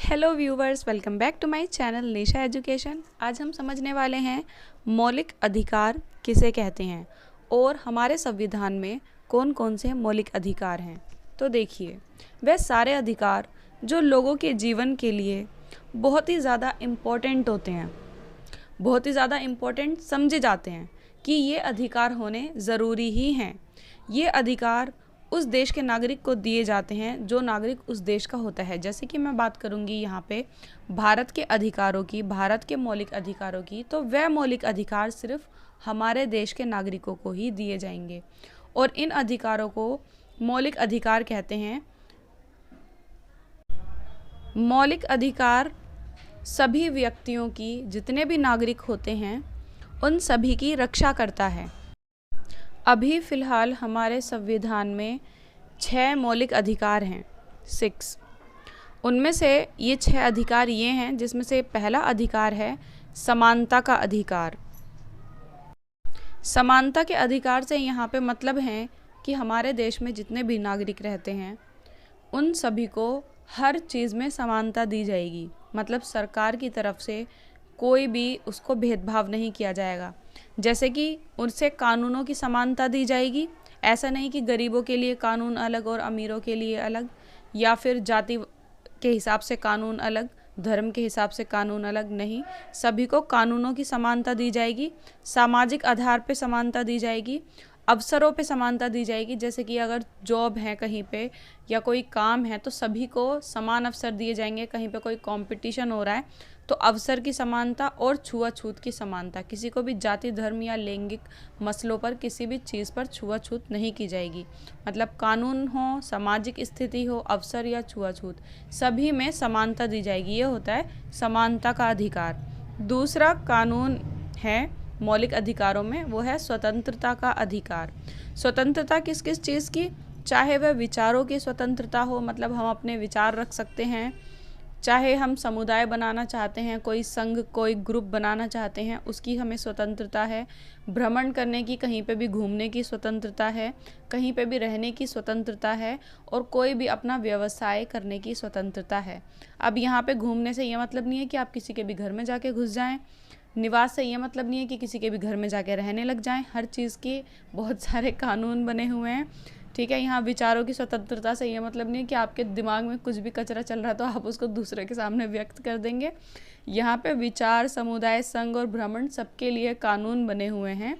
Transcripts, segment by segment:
Hello viewers, welcome back to my channel Nisha education. आज हम समझने वाले हैं मौलिक अधिकार किसे कहते हैं और हमारे संविधान में कौन कौन से मौलिक अधिकार हैं। तो देखिए, वह सारे अधिकार जो लोगों के जीवन के लिए बहुत ही ज़्यादा इम्पोर्टेंट होते हैं, बहुत ही ज़्यादा इम्पोर्टेंट समझे जाते हैं कि ये अधिकार होने ज़रूरी ही हैं। ये अधिकार उस देश के नागरिक को दिए जाते हैं जो नागरिक उस देश का होता है। जैसे कि मैं बात करूंगी यहाँ पे भारत के अधिकारों की, भारत के मौलिक अधिकारों की, तो वह मौलिक अधिकार सिर्फ हमारे देश के नागरिकों को ही दिए जाएंगे और इन अधिकारों को मौलिक अधिकार कहते हैं। मौलिक अधिकार सभी व्यक्तियों की, जितने भी नागरिक होते हैं उन सभी की रक्षा करता है। अभी फ़िलहाल हमारे संविधान में 6 मौलिक अधिकार हैं, 6। उनमें से ये 6 अधिकार ये हैं, जिसमें से पहला अधिकार है समानता का अधिकार। समानता के अधिकार से यहाँ पे मतलब है कि हमारे देश में जितने भी नागरिक रहते हैं उन सभी को हर चीज़ में समानता दी जाएगी। मतलब सरकार की तरफ से कोई भी उसको भेदभाव नहीं किया जाएगा। जैसे कि उनसे कानूनों की समानता दी जाएगी। ऐसा नहीं कि गरीबों के लिए कानून अलग और अमीरों के लिए अलग, या फिर जाति के हिसाब से कानून अलग, धर्म के हिसाब से कानून अलग। नहीं, सभी को कानूनों की समानता दी जाएगी। सामाजिक आधार पे समानता दी जाएगी। अवसरों पे समानता दी जाएगी। जैसे कि अगर जॉब है कहीं पे या कोई काम है तो सभी को समान अवसर दिए जाएंगे। कहीं पे कोई कंपटीशन हो रहा है तो अवसर की समानता और छुआछूत की समानता। किसी को भी जाति, धर्म या लैंगिक मसलों पर किसी भी चीज़ पर छुआछूत नहीं की जाएगी। मतलब कानून हो, सामाजिक स्थिति हो, अवसर या छुआछूत, सभी में समानता दी जाएगी। ये होता है समानता का अधिकार। दूसरा कानून है मौलिक अधिकारों में, वो है स्वतंत्रता का अधिकार। स्वतंत्रता किस किस चीज़ की? चाहे वह विचारों की स्वतंत्रता हो, मतलब हम अपने विचार रख सकते हैं। चाहे हम समुदाय बनाना चाहते हैं, कोई संघ, कोई ग्रुप बनाना चाहते हैं, उसकी हमें स्वतंत्रता है। भ्रमण करने की, कहीं पे भी घूमने की स्वतंत्रता है, कहीं पे भी रहने की स्वतंत्रता है, और कोई भी अपना व्यवसाय करने की स्वतंत्रता है। अब यहाँ पे घूमने से ये मतलब नहीं है कि आप किसी के भी घर में जाके घुस जाएं। निवास से ये मतलब नहीं है कि किसी के भी घर में जाके रहने लग जाएं। हर चीज़ के बहुत सारे कानून बने हुए हैं, ठीक है। यहाँ विचारों की स्वतंत्रता से ये मतलब नहीं है कि आपके दिमाग में कुछ भी कचरा चल रहा है तो आप उसको दूसरे के सामने व्यक्त कर देंगे। यहाँ पे विचार, समुदाय, संघ और भ्रमण सबके लिए कानून बने हुए हैं।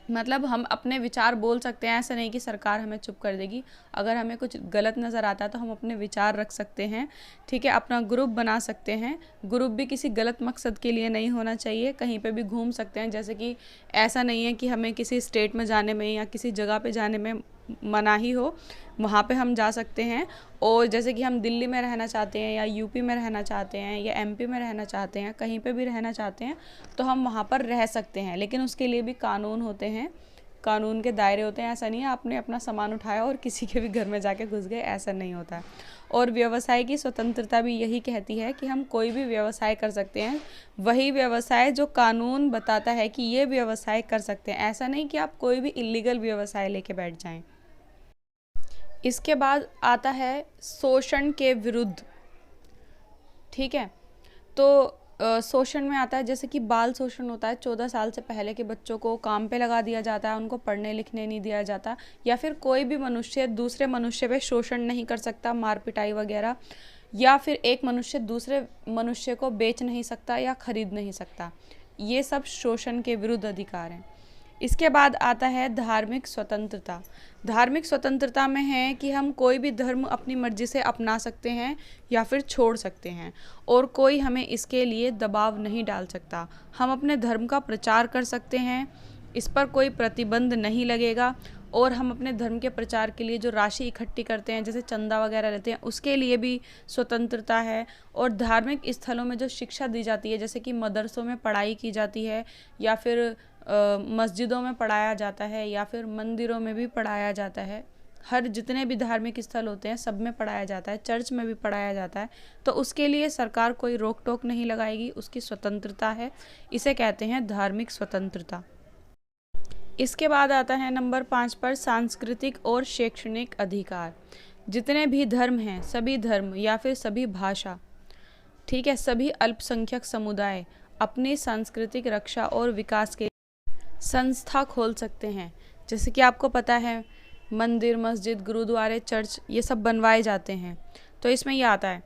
मतलब हम अपने विचार बोल सकते हैं, ऐसा नहीं कि सरकार हमें चुप कर देगी। अगर हमें कुछ गलत नज़र आता है तो हम अपने विचार रख सकते हैं, ठीक है। अपना ग्रुप बना सकते हैं। ग्रुप भी किसी गलत मकसद के लिए नहीं होना चाहिए। कहीं पे भी घूम सकते हैं। जैसे कि ऐसा नहीं है कि हमें किसी स्टेट में जाने में या किसी जगह पे जाने में मनाही हो, वहाँ पे हम जा सकते हैं। और जैसे कि हम दिल्ली में रहना चाहते हैं या यूपी में रहना चाहते हैं या एमपी में रहना चाहते हैं, कहीं पे भी रहना चाहते हैं तो हम वहाँ पर रह सकते हैं। लेकिन उसके लिए भी कानून होते हैं, कानून के दायरे होते हैं। ऐसा नहीं है आपने अपना सामान उठाया और किसी के भी घर में जाके घुस गए, ऐसा नहीं होता है। और व्यवसाय की स्वतंत्रता भी यही कहती है कि हम कोई भी व्यवसाय कर सकते हैं, वही व्यवसाय जो कानून बताता है कि ये व्यवसाय कर सकते हैं। ऐसा नहीं कि आप कोई भी इलीगल व्यवसाय लेके बैठ जाएं। इसके बाद आता है शोषण के विरुद्ध, ठीक है। तो शोषण में आता है जैसे कि बाल शोषण होता है। 14 साल से पहले के बच्चों को काम पे लगा दिया जाता है, उनको पढ़ने लिखने नहीं दिया जाता। या फिर कोई भी मनुष्य दूसरे मनुष्य पे शोषण नहीं कर सकता, मार पिटाई वगैरह। या फिर एक मनुष्य दूसरे मनुष्य को बेच नहीं सकता या खरीद नहीं सकता। ये सब शोषण के विरुद्ध अधिकार हैं। इसके बाद आता है धार्मिक स्वतंत्रता। धार्मिक स्वतंत्रता में है कि हम कोई भी धर्म अपनी मर्जी से अपना सकते हैं या फिर छोड़ सकते हैं, और कोई हमें इसके लिए दबाव नहीं डाल सकता। हम अपने धर्म का प्रचार कर सकते हैं, इस पर कोई प्रतिबंध नहीं लगेगा। और हम अपने धर्म के प्रचार के लिए जो राशि इकट्ठी करते हैं, जैसे चंदा वगैरह लेते हैं, उसके लिए भी स्वतंत्रता है। और धार्मिक स्थलों में जो शिक्षा दी जाती है, जैसे कि मदरसों में पढ़ाई की जाती है या फिर मस्जिदों में पढ़ाया जाता है या फिर मंदिरों में भी पढ़ाया जाता है। हर जितने भी धार्मिक स्थल होते हैं सब में पढ़ाया जाता है, चर्च में भी पढ़ाया जाता है। तो उसके लिए सरकार कोई रोक टोक नहीं लगाएगी, उसकी स्वतंत्रता है। इसे कहते हैं धार्मिक स्वतंत्रता। इसके बाद आता है नंबर 5 पर सांस्कृतिक और शैक्षणिक अधिकार। जितने भी धर्म हैं, सभी धर्म या फिर सभी भाषा, ठीक है, सभी अल्पसंख्यक समुदाय अपनी सांस्कृतिक रक्षा और विकास के संस्था खोल सकते हैं। जैसे कि आपको पता है मंदिर, मस्जिद, गुरुद्वारे, चर्च ये सब बनवाए जाते हैं। तो इसमें ये आता है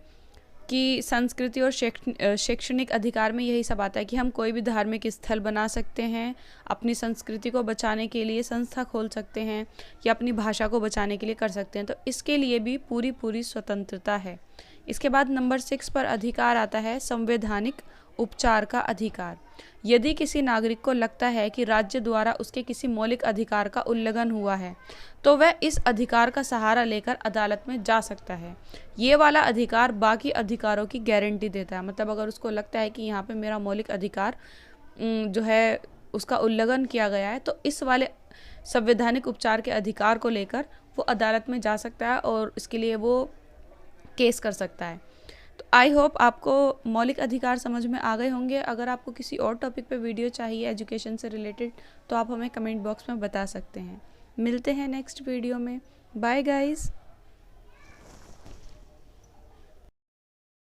कि संस्कृति और शैक्षणिक अधिकार में यही सब आता है कि हम कोई भी धार्मिक स्थल बना सकते हैं, अपनी संस्कृति को बचाने के लिए संस्था खोल सकते हैं या अपनी भाषा को बचाने के लिए कर सकते हैं। तो इसके लिए भी पूरी स्वतंत्रता है। इसके बाद नंबर 6 पर अधिकार आता है संवैधानिक उपचार का अधिकार। यदि किसी नागरिक को लगता है कि राज्य द्वारा उसके किसी मौलिक अधिकार का उल्लंघन हुआ है तो वह इस अधिकार का सहारा लेकर अदालत में जा सकता है। ये वाला अधिकार बाकी अधिकारों की गारंटी देता है। मतलब अगर उसको लगता है कि यहाँ पे मेरा मौलिक अधिकार जो है उसका उल्लंघन किया गया है तो इस वाले संवैधानिक उपचार के अधिकार को लेकर वो अदालत में जा सकता है और इसके लिए वो केस कर सकता है। तो आई होप आपको मौलिक अधिकार समझ में आ गए होंगे। अगर आपको किसी और टॉपिक पे वीडियो चाहिए एजुकेशन से रिलेटेड तो आप हमें कमेंट बॉक्स में बता सकते हैं। मिलते हैं नेक्स्ट वीडियो में। Bye guys.